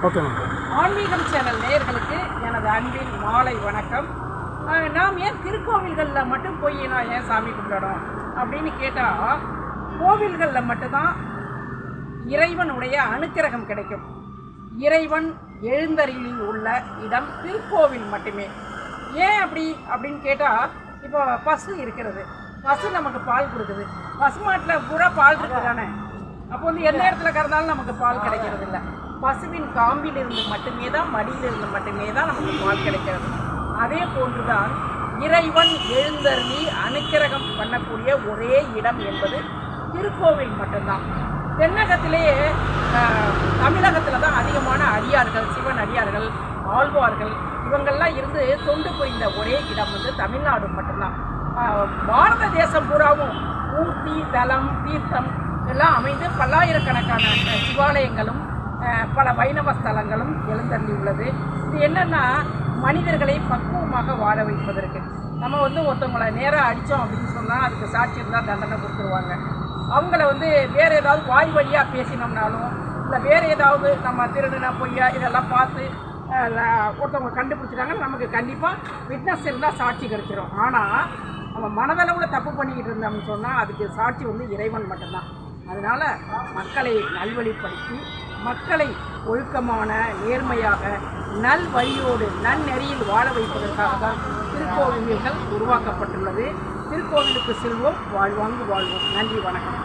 Okay ma'am. ஆன்மீகம் channel நேயர்களுக்கு எனது அன்பின் மாலை வணக்கம். நாம் ஏன் திருக்கோவில்களில் மட்டும் போய் நான் ஏன் சாமி கும்பிடணும் அப்படின்னு கேட்டால், கோவில்களில் மட்டும்தான் இறைவனுடைய அனுக்கிரகம் கிடைக்கும். இறைவன் எழுந்தருளி உள்ள இடம் திருக்கோவில் மட்டுமே. ஏன் அப்படின்னு கேட்டால், இப்போ பசு இருக்கிறது, பசு நமக்கு பால் கொடுக்குது. பசுமாட்டில் பூரா பால் இருக்குது தானே. அப்போ வந்து எந்த இடத்துல கறந்தாலும் நமக்கு பால் கிடைக்கிறது இல்லை. பசுவின் காம்பிலிருந்து மட்டுமே தான், மடியிலிருந்து மட்டுமே தான் நமக்கு பால் கிடைக்கிறது. அதே போன்றுதான் இறைவன் எழுந்தருளி அனுக்கிரகம் பண்ணக்கூடிய ஒரே இடம் என்பது திருக்கோவில் மட்டும்தான். தென்னகத்திலேயே தமிழகத்தில் தான் அதிகமான அடியார்கள், சிவன் அடியார்கள், ஆழ்வார்கள் இவங்கள்லாம் இருந்து தொண்டு புரிந்த ஒரே இடம் வந்து தமிழ்நாடு மட்டும்தான். பாரத தேசம் பூராவும் மூர்த்தி, தலம், தீர்த்தம் எல்லாம் அமைந்து பல்லாயிரக்கணக்கான சிவாலயங்களும் பல வைணவ ஸ்தலங்களும் எழுந்தள்ளி உள்ளது. இது என்னென்னா, மனிதர்களை பக்குவமாக வாழ வைப்பதற்கு. நம்ம வந்து ஒருத்தவங்களை நேராக அடித்தோம் அப்படின்னு சொன்னால் அதுக்கு சாட்சி இருந்தால் தண்டனை கொடுத்துருவாங்க. அவங்கள வந்து வேறு ஏதாவது வாய் வழியாக பேசினோம்னாலும், இல்லை வேறு ஏதாவது நம்ம திருடுனா பொய்யா இதெல்லாம் பார்த்து ஒருத்தவங்க கண்டுபிடிச்சிட்டாங்கன்னா நமக்கு கண்டிப்பாக விட்னஸ் இருந்தால் சாட்சி கிடைச்சிடும். ஆனால் நம்ம மனதளவில் தப்பு பண்ணிக்கிட்டு இருந்தோம்னு சொன்னால் அதுக்கு சாட்சி வந்து இறைவன் மட்டும்தான். அதனால் மக்களை நல்வழிப்படுத்தி, மக்களை ஒழுக்கமான, நேர்மையாக, நல் வழியோடு நன்னெறியில் வாழ வைப்பதற்காக தான் திருக்கோவில்கள் உருவாக்கப்பட்டுள்ளது. திருக்கோவிலுக்கு செல்வோம், வாழ்வாங்கு வாழ்வோம். நன்றி, வணக்கம்.